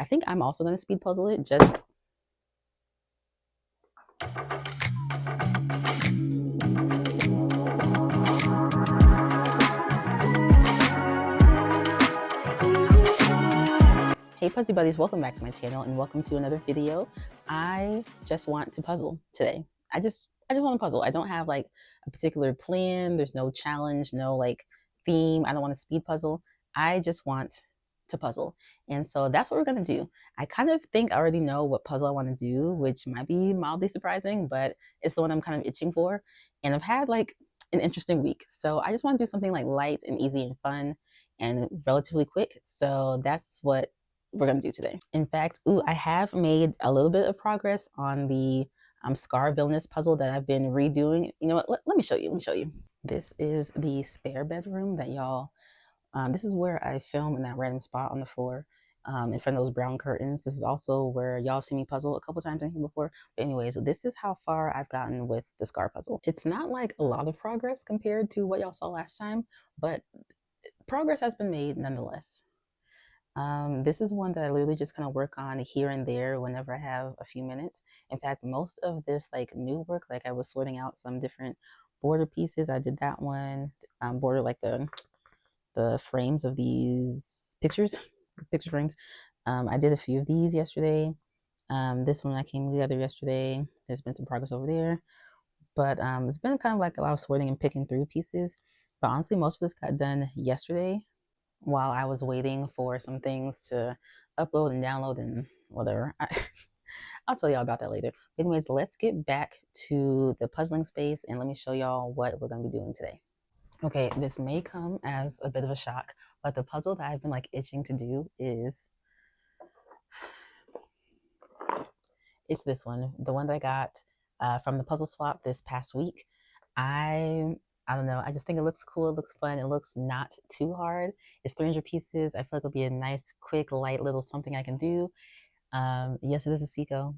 I think I'm also going to speed puzzle it. Just hey Puzzle Buddies, welcome back to my channel and welcome to another video. I just want to puzzle today. I just want to puzzle. I don't have like a particular plan. There's no challenge, no like theme. I don't want to speed puzzle. I just want to puzzle. And so that's what we're going to do. I kind of think I already know what puzzle I want to do, which might be mildly surprising, but it's the one I'm kind of itching for. And I've had like an interesting week. So I just want to do something like light and easy and fun and relatively quick. So that's what we're going to do today. In fact, I have made a little bit of progress on the scar villainous puzzle that I've been redoing. You know what? Let me show you. Let me show you. This is the spare bedroom that y'all. This is where I film in that random spot on the floor in front of those brown curtains. This is also where y'all have seen me puzzle a couple times in here before. But anyways, this is how far I've gotten with the scar puzzle. It's not like a lot of progress compared to what y'all saw last time, but progress has been made nonetheless. This is one that I literally just kind of work on here and there whenever I have a few minutes. In fact, most of this like new work, like I was sorting out some different border pieces. I did that one, border like the frames of these pictures, picture frames. I did a few of these yesterday. This one I came together yesterday. There's been some progress over there, but it's been kind of like a lot of sorting and picking through pieces. But honestly, most of this got done yesterday while I was waiting for some things to upload and download and whatever. I'll tell y'all about that later. But anyways, let's get back to the puzzling space and let me show y'all what we're going to be doing today. Okay, this may come as a bit of a shock, but the puzzle that I've been like itching to do is it's this one, the one that I got from the puzzle swap this past week. I don't know. I just think it looks cool. It looks fun. It looks not too hard. It's 300 pieces. I feel like it'll be a nice, quick, light little something I can do. Yes, it is a Seiko,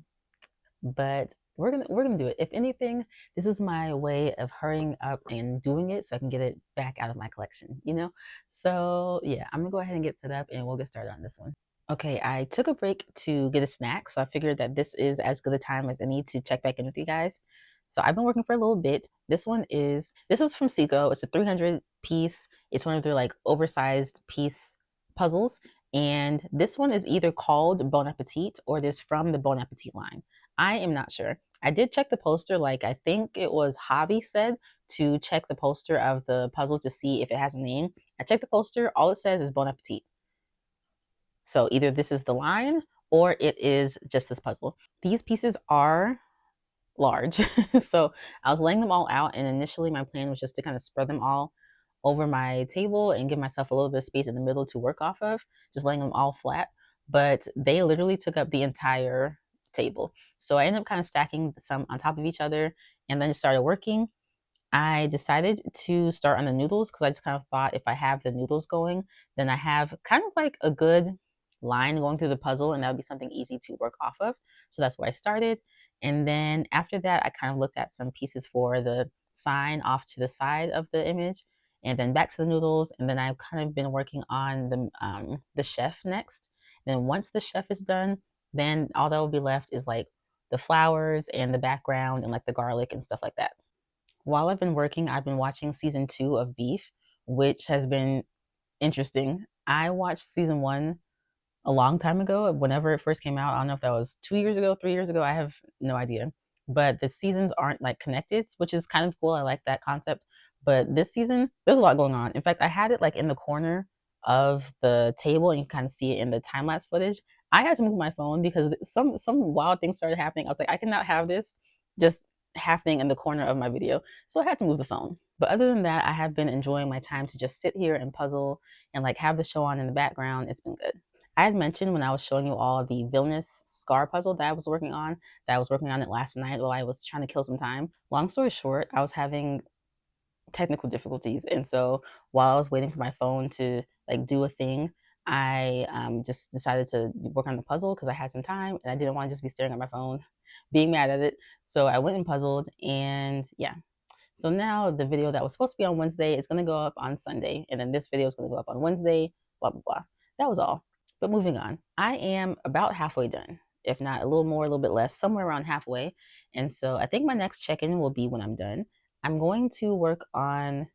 but we're gonna do it. If anything, this is my way of hurrying up and doing it so I can get it back out of my collection. You know. So yeah, I'm gonna go ahead and get set up and we'll get started on this one. Okay, I took a break to get a snack, so I figured that this is as good a time as any to check back in with you guys. So I've been working for a little bit. This is from Seiko. It's a 300 piece. It's one of their like oversized piece puzzles, and this one is either called Bon Appetit or this from the Bon Appetit line. I am not sure. I did check the poster, like I think it was Hobby said to check the poster of the puzzle to see if it has a name. I checked the poster. All it says is Bon Appetit. So either this is the line or it is just this puzzle. These pieces are large. So I was laying them all out, and initially my plan was just to kind of spread them all over my table and give myself a little bit of space in the middle to work off of, just laying them all flat. But they literally took up the entire table. So I ended up kind of stacking some on top of each other and then just started working. I decided to start on the noodles because I just kind of thought if I have the noodles going, then I have kind of like a good line going through the puzzle, and that would be something easy to work off of. So that's where I started. And then after that, I kind of looked at some pieces for the sign off to the side of the image, and then back to the noodles. And then I've kind of been working on the chef next. Then once the chef is done, then all that will be left is like the flowers and the background and like the garlic and stuff like that. While I've been working, I've been watching season 2 of Beef, which has been interesting. I watched season 1 a long time ago, whenever it first came out. I don't know if that was 2 years ago, 3 years ago. I have no idea. But the seasons aren't like connected, which is kind of cool. I like that concept. But this season, there's a lot going on. In fact, I had it like in the corner of the table, and you kind of see it in the time lapse footage. I had to move my phone because some wild things started happening. I was like, I cannot have this just happening in the corner of my video. So I had to move the phone. But other than that, I have been enjoying my time to just sit here and puzzle and like have the show on in the background. It's been good. I had mentioned when I was showing you all the villainous scar puzzle that I was working on, it last night while I was trying to kill some time. Long story short, I was having technical difficulties, and so while I was waiting for my phone to like do a thing, I just decided to work on the puzzle because I had some time and I didn't want to just be staring at my phone being mad at it. So I went and puzzled, and yeah. So now the video that was supposed to be on Wednesday is going to go up on Sunday, and then this video is going to go up on Wednesday, blah blah blah. That was all. But moving on, I am about halfway done, if not a little more, a little bit less, somewhere around halfway. And so I think my next check-in will be when I'm done. I'm going to work on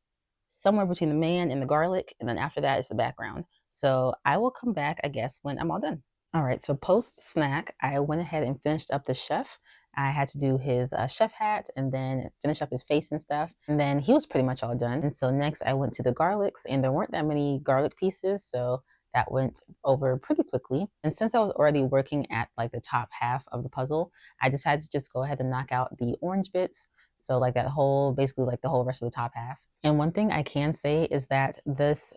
somewhere between the man and the garlic, and then after that is the background. So I will come back, I guess, when I'm all done. All right, so post snack, I went ahead and finished up the chef. I had to do his chef hat and then finish up his face and stuff. And then he was pretty much all done. And so next I went to the garlics, and there weren't that many garlic pieces. So that went over pretty quickly. And since I was already working at like the top half of the puzzle, I decided to just go ahead and knock out the orange bits. So like that whole, basically like the whole rest of the top half. And one thing I can say is that this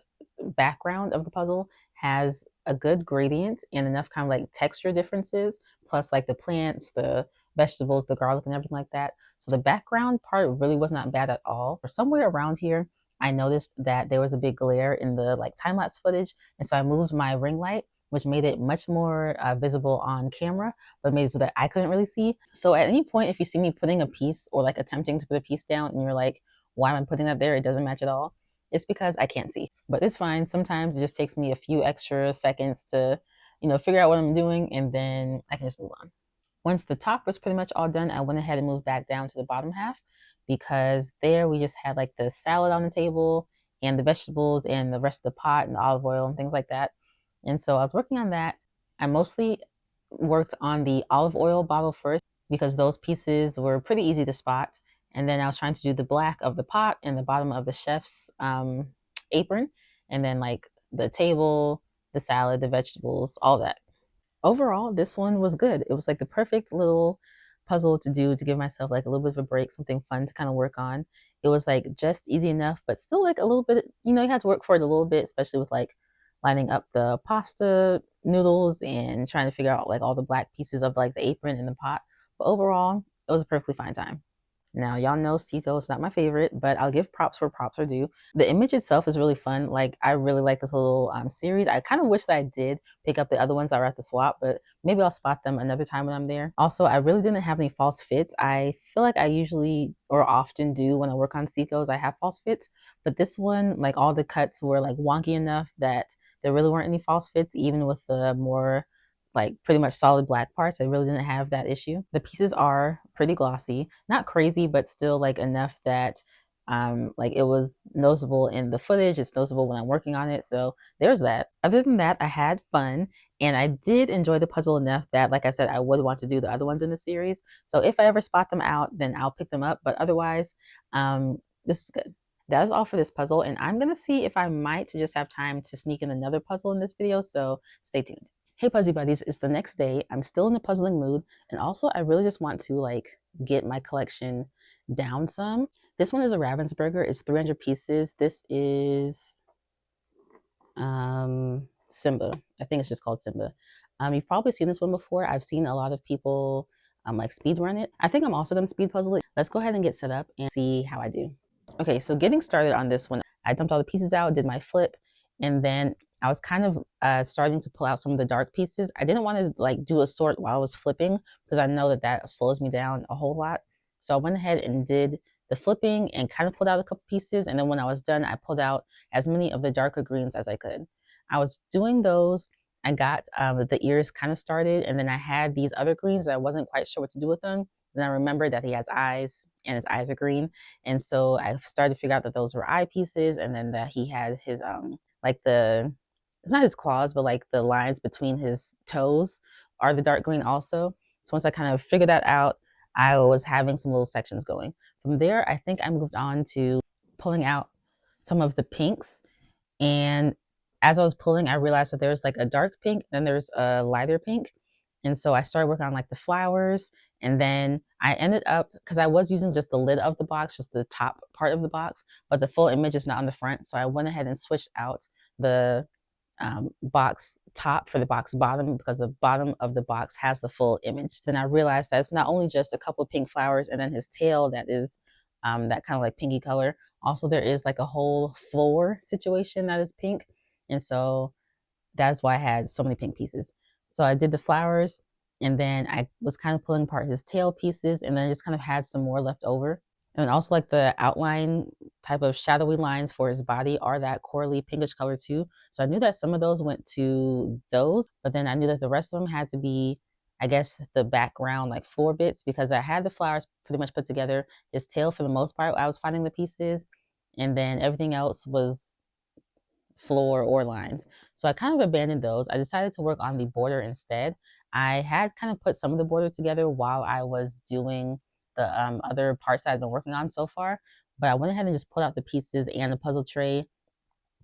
background of the puzzle has a good gradient and enough kind of like texture differences, plus like the plants, the vegetables, the garlic, and everything like that. So the background part really was not bad at all. For somewhere around here, I noticed that there was a big glare in the like time lapse footage, and so I moved my ring light, which made it much more visible on camera, but made it so that I couldn't really see. So at any point, if you see me putting a piece or like attempting to put a piece down, and you're like, "Why am I putting that there? It doesn't match at all." It's because I can't see. But it's fine. Sometimes it just takes me a few extra seconds to, figure out what I'm doing, and then I can just move on. Once the top was pretty much all done, I went ahead and moved back down to the bottom half because there we just had like the salad on the table and the vegetables and the rest of the pot and the olive oil and things like that. And so I was working on that. I mostly worked on the olive oil bottle first because those pieces were pretty easy to spot. And then I was trying to do the black of the pot and the bottom of the chef's apron, and then like the table, the salad, the vegetables, all that. Overall, this one was good. It was like the perfect little puzzle to do to give myself like a little bit of a break, something fun to kind of work on. It was like just easy enough, but still like a little bit, you had to work for it a little bit, especially with like lining up the pasta noodles and trying to figure out like all the black pieces of like the apron in the pot. But overall, it was a perfectly fine time. Now, y'all know Seiko is not my favorite, but I'll give props where props are due. The image itself is really fun. Like, I really like this little series. I kind of wish that I did pick up the other ones that were at the swap, but maybe I'll spot them another time when I'm there. Also, I really didn't have any false fits. I feel like I usually or often do when I work on Seikos, I have false fits, but this one, like all the cuts were like wonky enough that there really weren't any false fits, even with the more like pretty much solid black parts. I really didn't have that issue. The pieces are pretty glossy, not crazy, but still like enough that like it was noticeable in the footage. It's noticeable when I'm working on it. So there's that. Other than that, I had fun and I did enjoy the puzzle enough that, like I said, I would want to do the other ones in the series. So if I ever spot them out, then I'll pick them up. But otherwise, this is good. That is all for this puzzle, and I'm gonna see if I might just have time to sneak in another puzzle in this video, so stay tuned. Hey Puzzle Buddies, it's the next day. I'm still in a puzzling mood, and also I really just want to like get my collection down some. This one is a Ravensburger. It's 300 pieces. This is Simba. I think it's just called Simba. You've probably seen this one before. I've seen a lot of people like speed run it. I think I'm also gonna speed puzzle it. Let's go ahead and get set up and see how I do. Okay, so getting started on this one, I dumped all the pieces out, did my flip, and then I was kind of starting to pull out some of the dark pieces. I didn't want to like do a sort while I was flipping because I know that that slows me down a whole lot. So I went ahead and did the flipping and kind of pulled out a couple pieces. And then when I was done, I pulled out as many of the darker greens as I could. I was doing those. I got the ears kind of started, and then I had these other greens that I wasn't quite sure what to do with them. Then I remembered that he has eyes and his eyes are green. And so I started to figure out that those were eye pieces, and then that he had his like the, it's not his claws, but like the lines between his toes are the dark green also. So once I kind of figured that out, I was having some little sections going. From there, I think I moved on to pulling out some of the pinks. And as I was pulling, I realized that there's like a dark pink, then there's a lighter pink. And so I started working on like the flowers. And then I ended up, because I was using just the lid of the box, just the top part of the box, but the full image is not on the front. So I went ahead and switched out the box top for the box bottom because the bottom of the box has the full image. Then I realized that it's not only just a couple of pink flowers and then his tail that is that kind of like pinky color. Also, there is like a whole floor situation that is pink. And so that's why I had so many pink pieces. So I did the flowers, and then I was kind of pulling apart his tail pieces, and then I just kind of had some more left over. And also like the outline type of shadowy lines for his body are that corally pinkish color too. So I knew that some of those went to those, but then I knew that the rest of them had to be, I guess, the background like floor bits, because I had the flowers pretty much put together. His tail, for the most part, I was finding the pieces, and then everything else was floor or lines. So I kind of abandoned those. I decided to work on the border instead. I had kind of put some of the border together while I was doing the other parts that I've been working on so far, but I went ahead and just pulled out the pieces and the puzzle tray,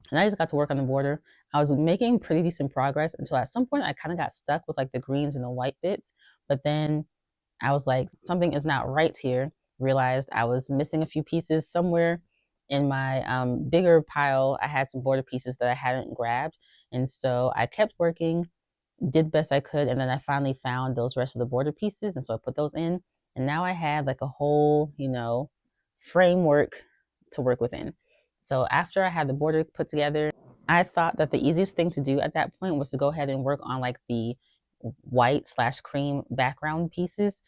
and I just got to work on the border. I was making pretty decent progress until at some point I kind of got stuck with like the greens and the white bits, but then I was like, something is not right here. Realized I was missing a few pieces somewhere in my bigger pile. I had some border pieces that I hadn't grabbed. And so I kept working, did best I could. And then I finally found those rest of the border pieces. And so I put those in. And now I had like a whole, framework to work within. So after I had the border put together, I thought that the easiest thing to do at that point was to go ahead and work on like the white/cream background pieces.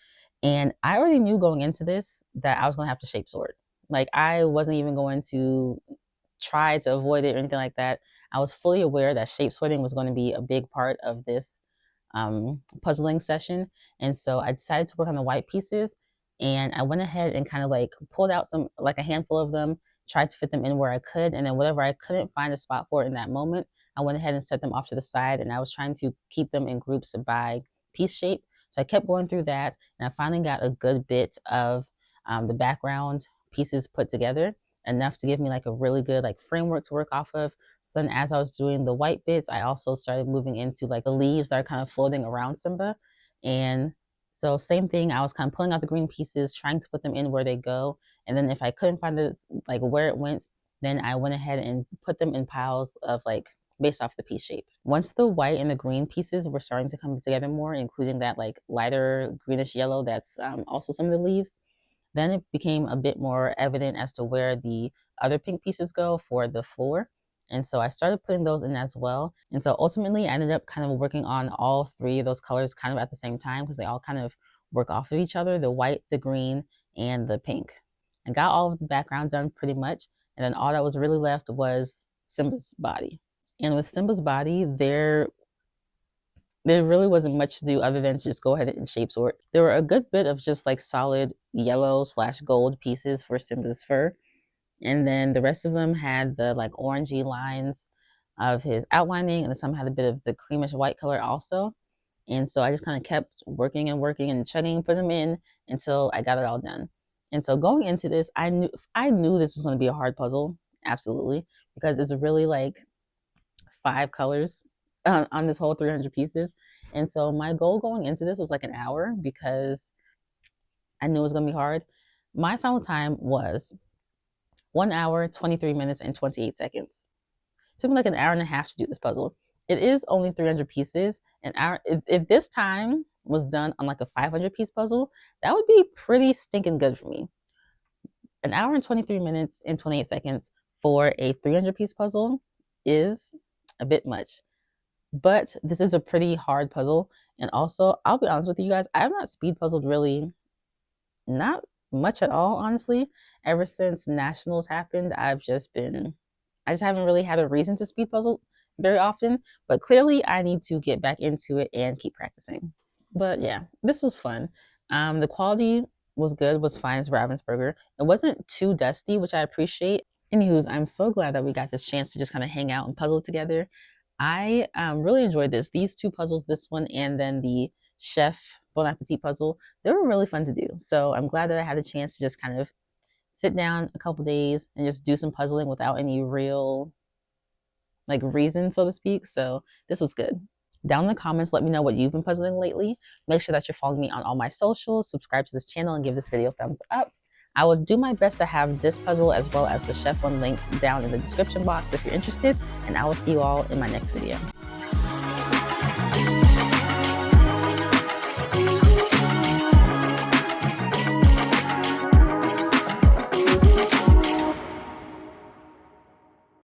And I already knew going into this that I was going to have to shape sort. Like, I wasn't even going to try to avoid it or anything like that. I was fully aware that shape sorting was going to be a big part of this puzzling session. And so I decided to work on the white pieces, and I went ahead and kind of like pulled out some, like a handful of them, tried to fit them in where I could. And then whatever I couldn't find a spot for in that moment, I went ahead and set them off to the side, and I was trying to keep them in groups by piece shape. So I kept going through that, and I finally got a good bit of the background pieces put together, enough to give me like a really good like framework to work off of. So then as I was doing the white bits, I also started moving into like the leaves that are kind of floating around Simba. And so same thing, I was kind of pulling out the green pieces, trying to put them in where they go. And then if I couldn't find it, like where it went, then I went ahead and put them in piles of like based off the piece shape. Once the white and the green pieces were starting to come together more, including that like lighter greenish yellow that's also some of the leaves, then it became a bit more evident as to where the other pink pieces go for the floor. And so I started putting those in as well. And so ultimately I ended up kind of working on all three of those colors kind of at the same time, because they all kind of work off of each other, the white, the green, and the pink. I got all of the background done pretty much. And then all that was really left was Simba's body. And with Simba's body, there really wasn't much to do other than to just go ahead and shape sort. There were a good bit of just like solid yellow/gold pieces for Simba's fur. And then the rest of them had the like orangey lines of his outlining, and some had a bit of the creamish white color also. And so I just kind of kept working and working and chugging, putting them in until I got it all done. And so going into this, I knew this was going to be a hard puzzle, absolutely, because it's really like 5 colors on this whole 300 pieces. And so my goal going into this was like an hour, because I knew it was going to be hard. My final time was 1 hour, 23 minutes, and 28 seconds. It took me like an hour and a half to do this puzzle. It is only 300 pieces. An hour. If this time was done on like a 500 piece puzzle, that would be pretty stinking good for me. An hour and 23 minutes and 28 seconds for a 300 piece puzzle is a bit much. But this is a pretty hard puzzle. And also, I'll be honest with you guys, I have not speed puzzled really, not much at all, honestly. Ever since nationals happened, I just haven't really had a reason to speed puzzle very often. But clearly, I need to get back into it and keep practicing. But yeah, this was fun. The quality was good, was fine as Ravensburger. It wasn't too dusty, which I appreciate. Anywho's, I'm so glad that we got this chance to just kind of hang out and puzzle together. I really enjoyed this. These 2 puzzles, this one and then the chef Bon Apetit puzzle, they were really fun to do. So I'm glad that I had a chance to just kind of sit down a couple days and just do some puzzling without any real like reason, so to speak. So this was good. Down in the comments, let me know what you've been puzzling lately. Make sure that you're following me on all my socials, subscribe to this channel, and give this video a thumbs up. I will do my best to have this puzzle as well as the chef one linked down in the description box if you're interested, and I will see you all in my next video.